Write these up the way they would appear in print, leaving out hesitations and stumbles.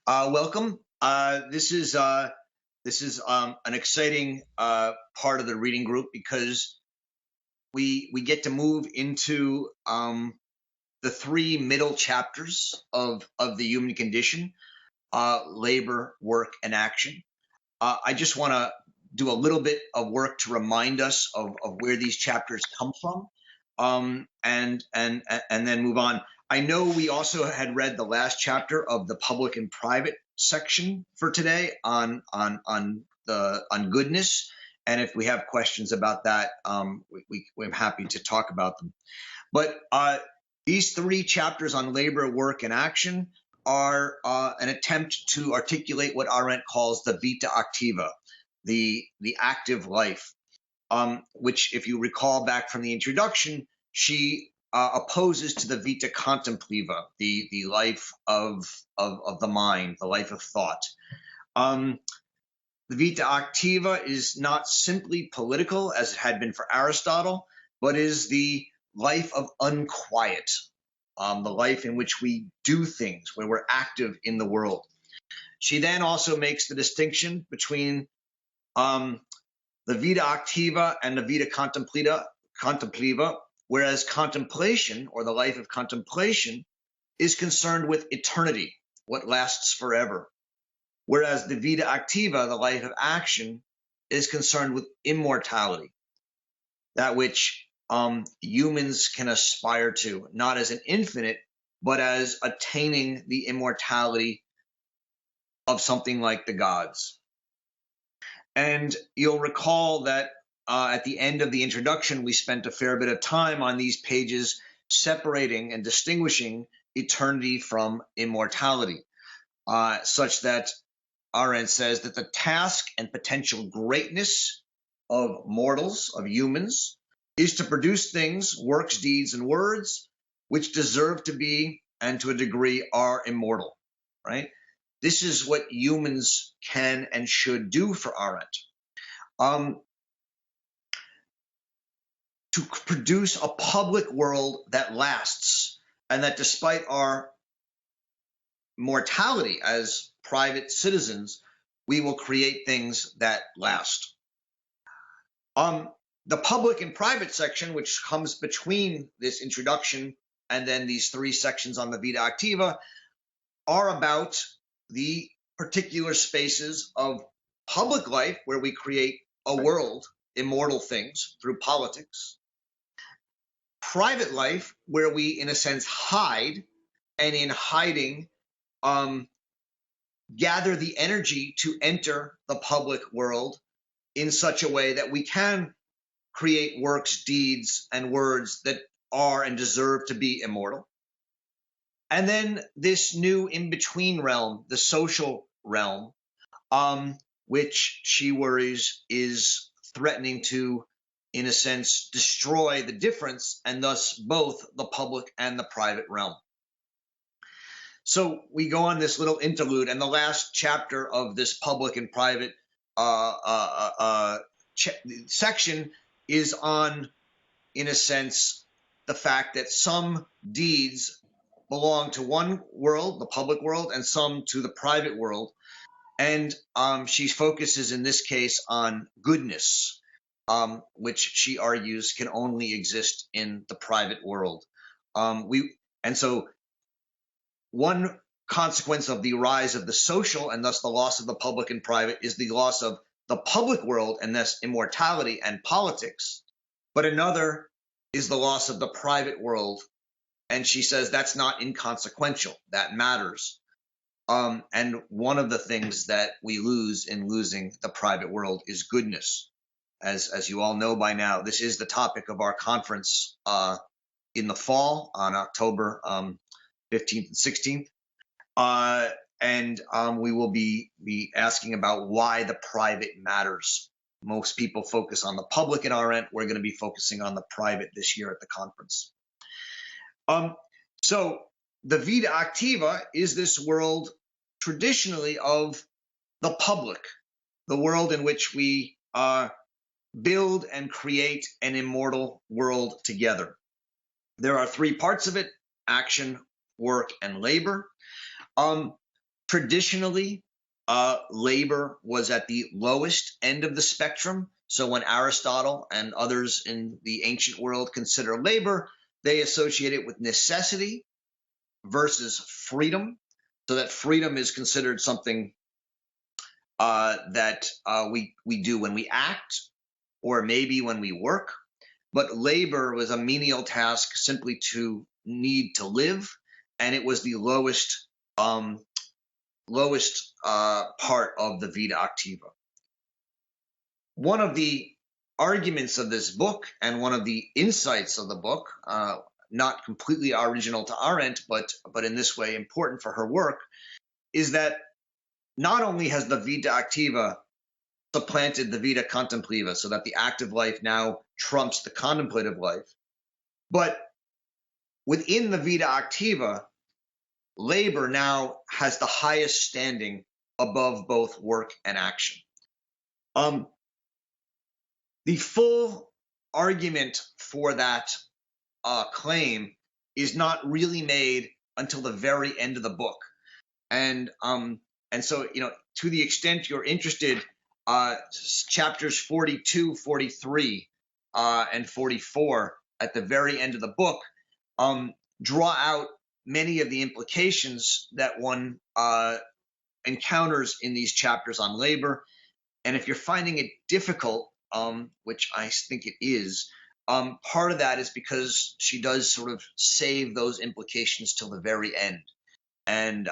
Welcome. This is an exciting part of the reading group because we get to move into the three middle chapters of the human condition: labor, work, and action. I just want to do a little bit of work to remind us of where these chapters come from, and then move on. I know we also had read the last chapter of the public and private section for today on goodness, and if we have questions about that, we're happy to talk about them. But these three chapters on labor, work, and action are an attempt to articulate what Arendt calls the vita activa, the active life, which, if you recall back from the introduction, she opposes to the vita contemplativa, the life of the mind, the life of thought. The vita activa is not simply political, as it had been for Aristotle, but is the life of unquiet, the life in which we do things, where we're active in the world. She then also makes the distinction between the vita activa and the vita contemplativa, whereas contemplation, or the life of contemplation, is concerned with eternity, what lasts forever, whereas the vita activa, the life of action, is concerned with immortality, that which humans can aspire to, not as an infinite, but as attaining the immortality of something like the gods. And you'll recall that at the end of the introduction, we spent a fair bit of time on these pages separating and distinguishing eternity from immortality, such that Arendt says that the task and potential greatness of mortals, of humans, is to produce things, works, deeds, and words, which deserve to be, and to a degree are immortal, right? This is what humans can and should do for Arendt. To produce a public world that lasts, and that despite our mortality as private citizens, we will create things that last. The public and private section, which comes between this introduction and then these three sections on the vita activa, are about the particular spaces of public life where we create a world, immortal things, through politics. Private life, where we, in a sense, hide, and in hiding, gather the energy to enter the public world in such a way that we can create works, deeds, and words that are and deserve to be immortal. And then this new in-between realm, the social realm, which she worries is threatening to, in a sense, destroy the difference, and thus both the public and the private realm. So we go on this little interlude, and the last chapter of this public and private section is on, in a sense, the fact that some deeds belong to one world, the public world, and some to the private world. And she focuses in this case on goodness, which she argues can only exist in the private world. And so one consequence of the rise of the social, and thus the loss of the public and private, is the loss of the public world, and thus immortality and politics. But another is the loss of the private world. And she says that's not inconsequential, that matters. And one of the things that we lose in losing the private world is goodness. As you all know by now, this is the topic of our conference in the fall on October 15th and 16th. And we will be asking about why the private matters. Most people focus on the public in Arendt. We're going to be focusing on the private this year at the conference. So the vita activa is this world traditionally of the public, the world in which we build and create an immortal world together. There are three parts of it: action, work, and labor. Traditionally, labor was at the lowest end of the spectrum. So when Aristotle and others in the ancient world consider labor, they associate it with necessity versus freedom. So that freedom is considered something that we do when we act, or maybe when we work. But labor was a menial task simply to need to live, and it was the lowest part of the Vita Activa. One of the arguments of this book and one of the insights of the book, not completely original to Arendt, but in this way important for her work, is that not only has the Vita Activa supplanted the Vita Contemplativa, so that the active life now trumps the contemplative life, but within the Vita Activa, labor now has the highest standing above both work and action. The full argument for that claim is not really made until the very end of the book, and so, to the extent you're interested, chapters 42, 43, and 44 at the very end of the book draw out many of the implications that one encounters in these chapters on labor. And if you're finding it difficult, which I think it is, part of that is because she does sort of save those implications till the very end. And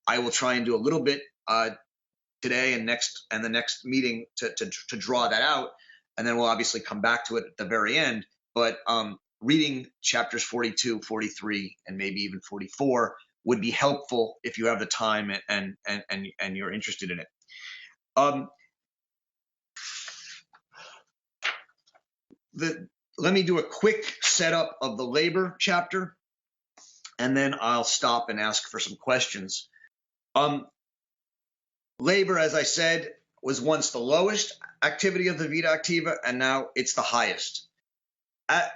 I will try and do a little bit today and the next meeting to draw that out, and then we'll obviously come back to it at the very end. But reading chapters 42, 43, and maybe even 44 would be helpful if you have the time and you're interested in it. Let me do a quick setup of the labor chapter, and then I'll stop and ask for some questions. Labor, as I said, was once the lowest activity of the Vita Activa, and now it's the highest.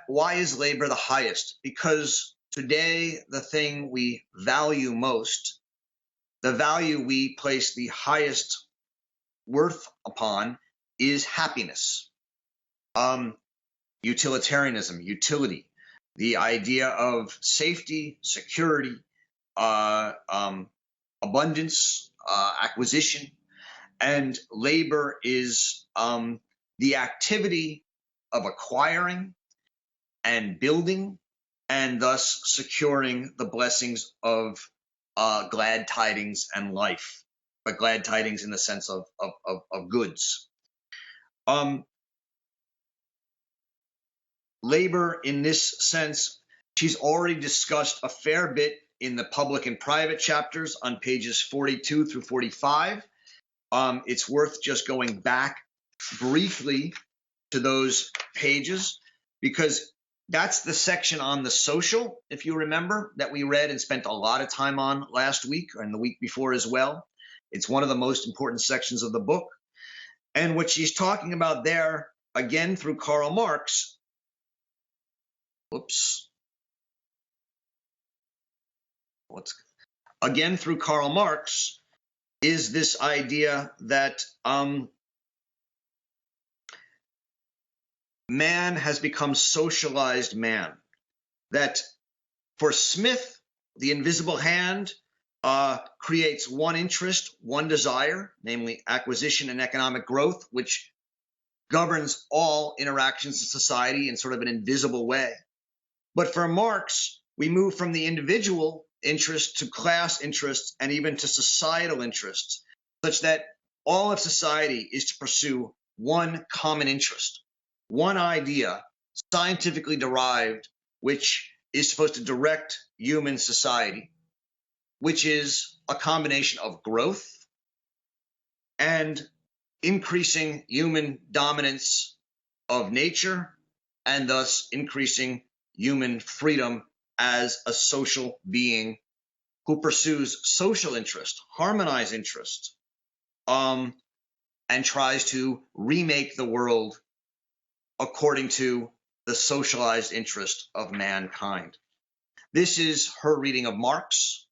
Why is labor the highest? Because today, the thing we value most, the value we place the highest worth upon, is happiness. Utilitarianism, utility, the idea of safety, security, abundance, acquisition, and labor is the activity of acquiring and building, and thus securing the blessings of glad tidings and life, but glad tidings in the sense of goods. Labor, in this sense, she's already discussed a fair bit in the public and private chapters on pages 42 through 45. It's worth just going back briefly to those pages, because that's the section on the social, if you remember, that we read and spent a lot of time on last week and the week before as well. It's one of the most important sections of the book. And what she's talking about there, again through Karl Marx, again through Karl Marx, is this idea that man has become socialized man. That for Smith, the invisible hand creates one interest, one desire, namely acquisition and economic growth, which governs all interactions in society in sort of an invisible way. But for Marx, we move from the individual interest to class interests and even to societal interests, such that all of society is to pursue one common interest, one idea, scientifically derived, which is supposed to direct human society, which is a combination of growth and increasing human dominance of nature, and thus increasing human freedom as a social being who pursues social interest, harmonized interest, and tries to remake the world according to the socialized interest of mankind. This is her reading of Marx.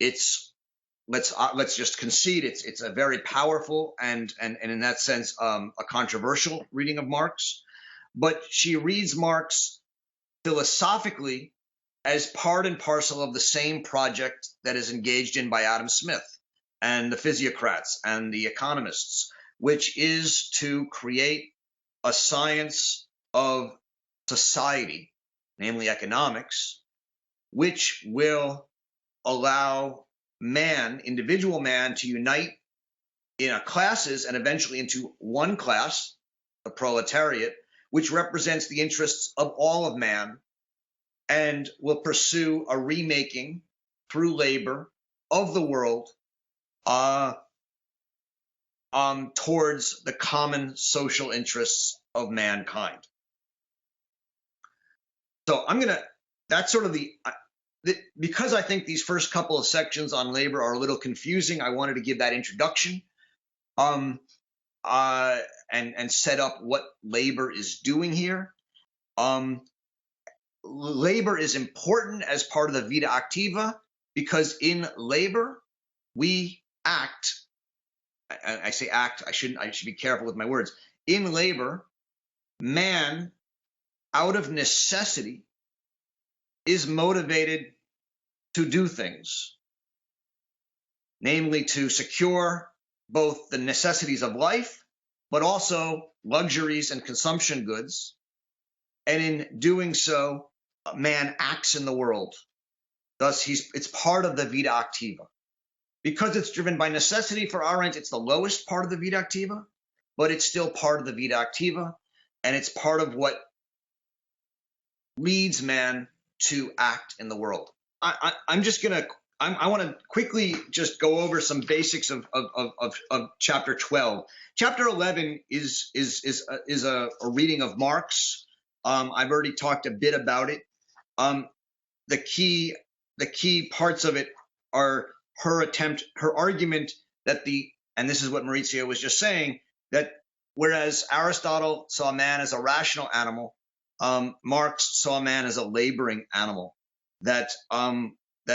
let's just concede it's a very powerful and in that sense a controversial reading of Marx, but she reads Marx philosophically as part and parcel of the same project that is engaged in by Adam Smith and the physiocrats and the economists, which is to create a science of society, namely economics, which will allow man, individual man, to unite in classes and eventually into one class, the proletariat, which represents the interests of all of man and will pursue a remaking through labor of the world towards the common social interests of mankind. So that's sort of because I think these first couple of sections on labor are a little confusing, I wanted to give that introduction and set up what labor is doing here. Labor is important as part of the vita activa because in labor we act. I say act, I should be careful with my words. In labor, man, out of necessity, is motivated to do things, namely to secure both the necessities of life, but also luxuries and consumption goods. And in doing so, man acts in the world. Thus, it's part of the vita activa. Because it's driven by necessity for Arendt, it's the lowest part of the vita activa, but it's still part of the vita activa, and it's part of what leads man to act in the world. I want to quickly just go over some basics of chapter 12. Chapter 11 is a reading of Marx. I've already talked a bit about it. The key parts of it are her argument that and this is what Maurizio was just saying, that whereas Aristotle saw man as a rational animal, Marx saw man as a laboring animal, that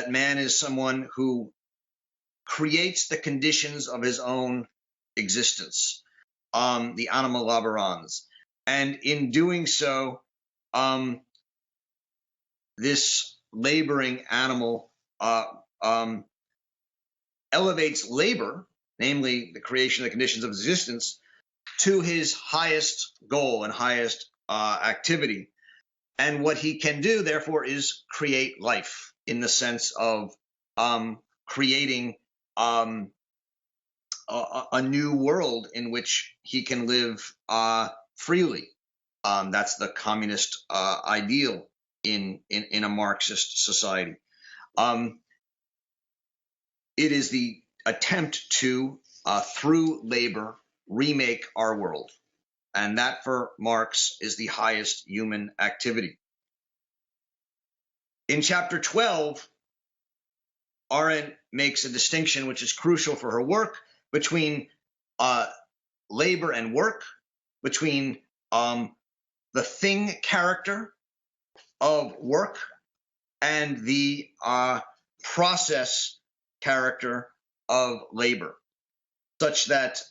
man is someone who creates the conditions of his own existence, the anima laborans. And in doing so, this laboring animal elevates labor, namely the creation of the conditions of existence, to his highest goal and highest activity. And what he can do, therefore, is create life in the sense of creating a new world in which he can live freely. That's the communist ideal in a Marxist society. It is the attempt to, through labor, remake our world. And that, for Marx, is the highest human activity. In chapter 12, Arendt makes a distinction which is crucial for her work between labor and work, between the thing character of work and the process character of labor, such that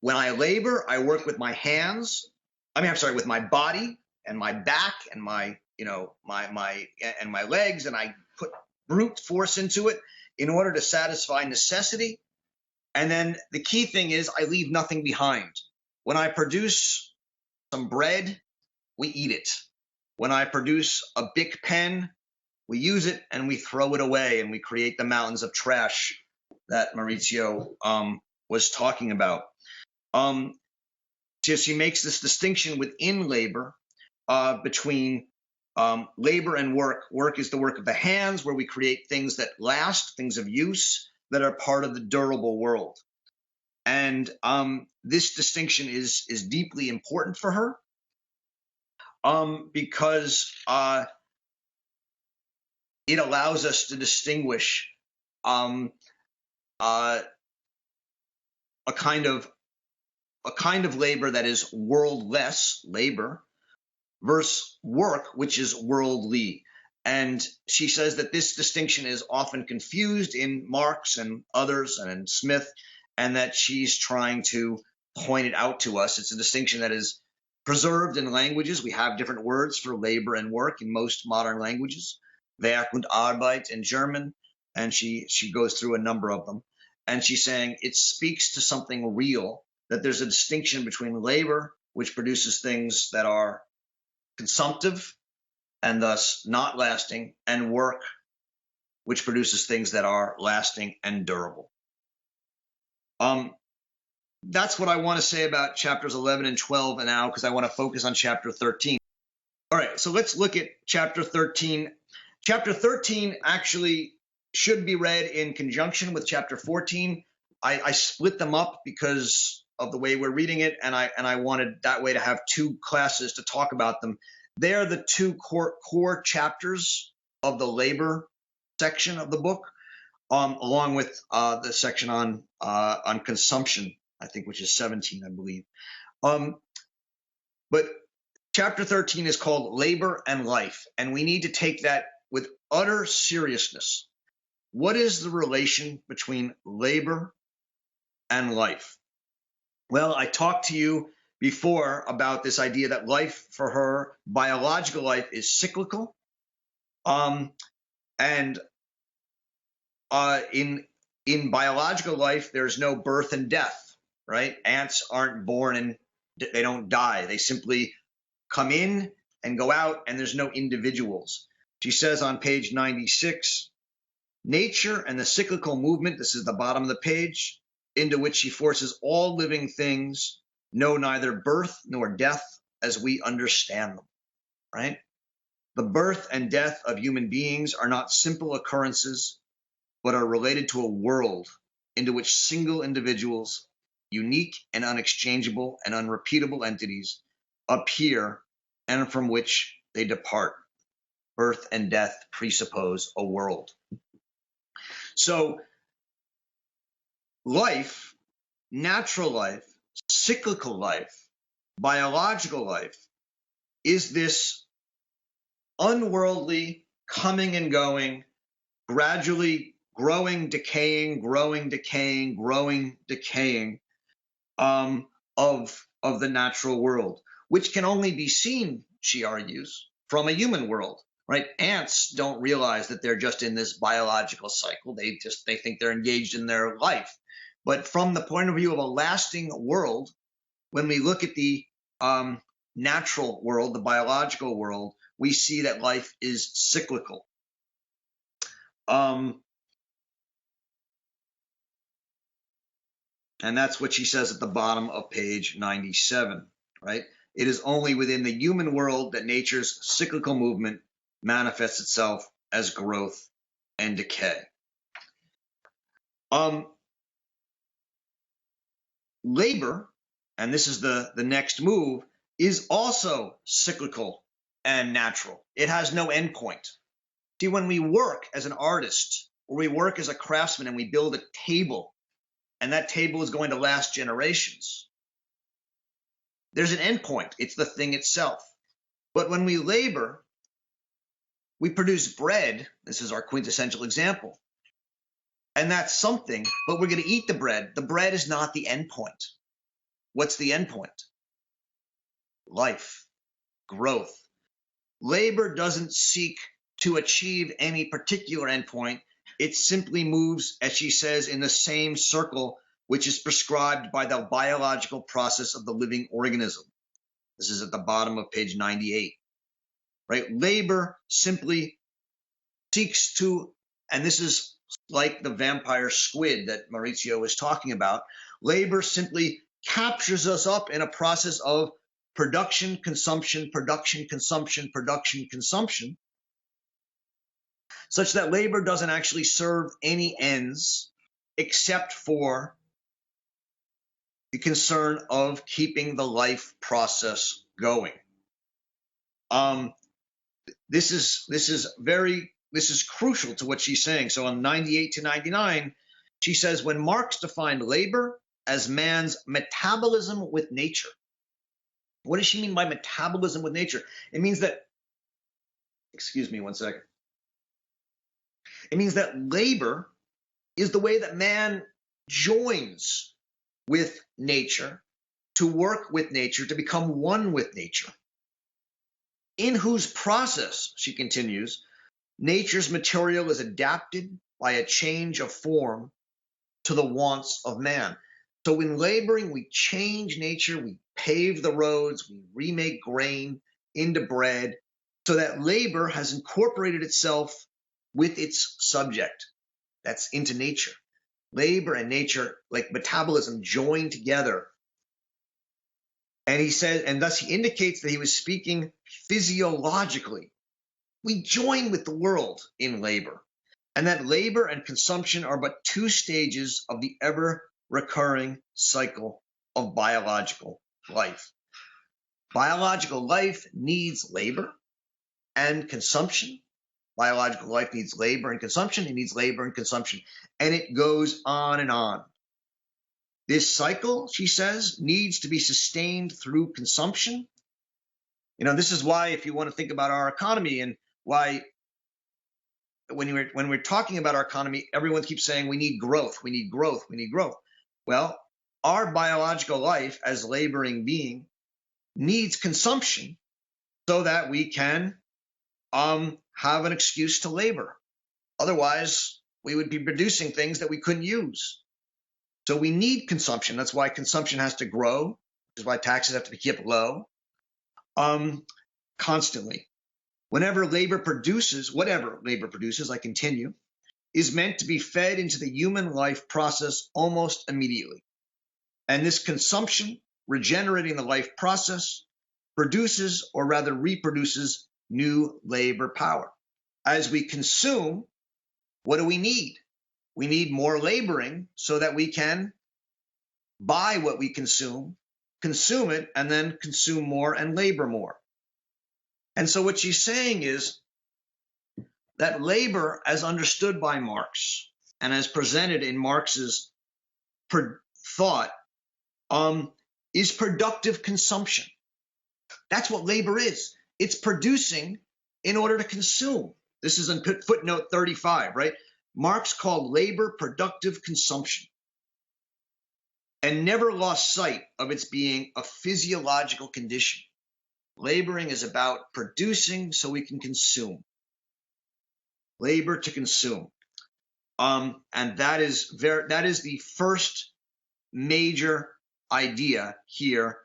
when I labor, I work with my hands. With my body and my back and my legs, and I put brute force into it in order to satisfy necessity. And then the key thing is I leave nothing behind. When I produce some bread, we eat it. When I produce a Bic pen, we use it and we throw it away, and we create the mountains of trash that Maurizio was talking about. So she makes this distinction within labor between labor and work. Work is the work of the hands, where we create things that last, things of use that are part of the durable world. And this distinction is deeply important for her because it allows us to distinguish a kind of labor that is worldless labor versus work, which is worldly. And she says that this distinction is often confused in Marx and others and in Smith, and that she's trying to point it out to us. It's a distinction that is preserved in languages. We have different words for labor and work in most modern languages. Werk und Arbeit in German, and she goes through a number of them. And she's saying it speaks to something real, that there's a distinction between labor, which produces things that are consumptive and thus not lasting, and work, which produces things that are lasting and durable. That's what I want to say about chapters 11 and 12 now, because I want to focus on chapter 13. All right, so let's look at chapter 13. Chapter 13 actually should be read in conjunction with chapter 14. I split them up because of the way we're reading it, and I wanted that way to have two classes to talk about them. They're the two core chapters of the labor section of the book, along with the section on consumption, I think, which is 17, I believe. But chapter 13 is called Labor and Life, and we need to take that with utter seriousness. What is the relation between labor and life? Well, I talked to you before about this idea that life for her, biological life, is cyclical. In biological life, there's no birth and death, right? Ants aren't born and they don't die. They simply come in and go out, and there's no individuals. She says on page 96, nature and the cyclical movement, this is the bottom of the page, into which she forces all living things, know neither birth nor death as we understand them, right? The birth and death of human beings are not simple occurrences, but are related to a world into which single individuals, unique and unexchangeable and unrepeatable entities, appear and from which they depart. Birth and death presuppose a world. So life, natural life, cyclical life, biological life, is this unworldly coming and going, gradually growing, decaying, growing, decaying, growing, decaying of the natural world, which can only be seen, she argues, from a human world. Right? Ants don't realize that they're just in this biological cycle. They think they're engaged in their life. But from the point of view of a lasting world, when we look at the natural world, the biological world, we see that life is cyclical. And that's what she says at the bottom of page 97, right? It is only within the human world that nature's cyclical movement manifests itself as growth and decay. Labor, and this is the next move, is also cyclical and natural. It has no endpoint. See, when we work as an artist or we work as a craftsman and we build a table, and that table is going to last generations, there's an endpoint. It's the thing itself. But when we labor, we produce bread. This is our quintessential example. And that's something, but we're going to eat the bread. The bread is not the end point. What's the end point? Life, growth. Labor doesn't seek to achieve any particular endpoint. It simply moves, as she says, in the same circle which is prescribed by the biological process of the living organism. This is at the bottom of page 98. Right? Labor simply seeks to, and this is like the vampire squid that Maurizio was talking about, labor simply captures us up in a process of production, consumption, production, consumption, production, consumption, such that labor doesn't actually serve any ends except for the concern of keeping the life process going. This is crucial to what she's saying. So on 98 to 99, she says, when Marx defined labor as man's metabolism with nature. What does she mean by metabolism with nature? It means that, excuse me one second. It means that labor is the way that man joins with nature, to work with nature, to become one with nature, in whose process, she continues, nature's material is adapted by a change of form to the wants of man. So in laboring, we change nature, we pave the roads, we remake grain into bread, so that labor has incorporated itself with its subject. That's into nature. Labor and nature, like metabolism, join together. And he says, and thus he indicates that he was speaking physiologically. We join with the world in labor, and that labor and consumption are but two stages of the ever-recurring cycle of biological life. Biological life needs labor and consumption. Biological life needs labor and consumption. It needs labor and consumption. And it goes on and on. This cycle, she says, needs to be sustained through consumption. You know, this is why, if you want to think about our economy, and why when we're talking about our economy, everyone keeps saying we need growth, we need growth, we need growth. Well, our biological life as laboring being needs consumption so that we can have an excuse to labor. Otherwise, we would be producing things that we couldn't use. So we need consumption. That's why consumption has to grow, which is why taxes have to be kept low constantly. Whatever labor produces, I continue, is meant to be fed into the human life process almost immediately. And this consumption, regenerating the life process, produces, or rather reproduces, new labor power. As we consume, what do we need? We need more laboring so that we can buy what we consume it, and then consume more and labor more. And so what she's saying is that labor, as understood by Marx and as presented in Marx's thought, is productive consumption. That's what labor is. It's producing in order to consume. This is in footnote 35, right? Marx called labor productive consumption and never lost sight of its being a physiological condition. Laboring is about producing so we can consume. Labor to consume. And that is the first major idea here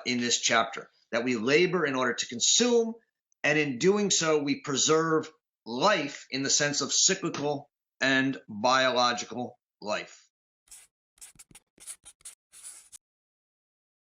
in this chapter, that we labor in order to consume, and in doing so, we preserve life in the sense of cyclical and biological life.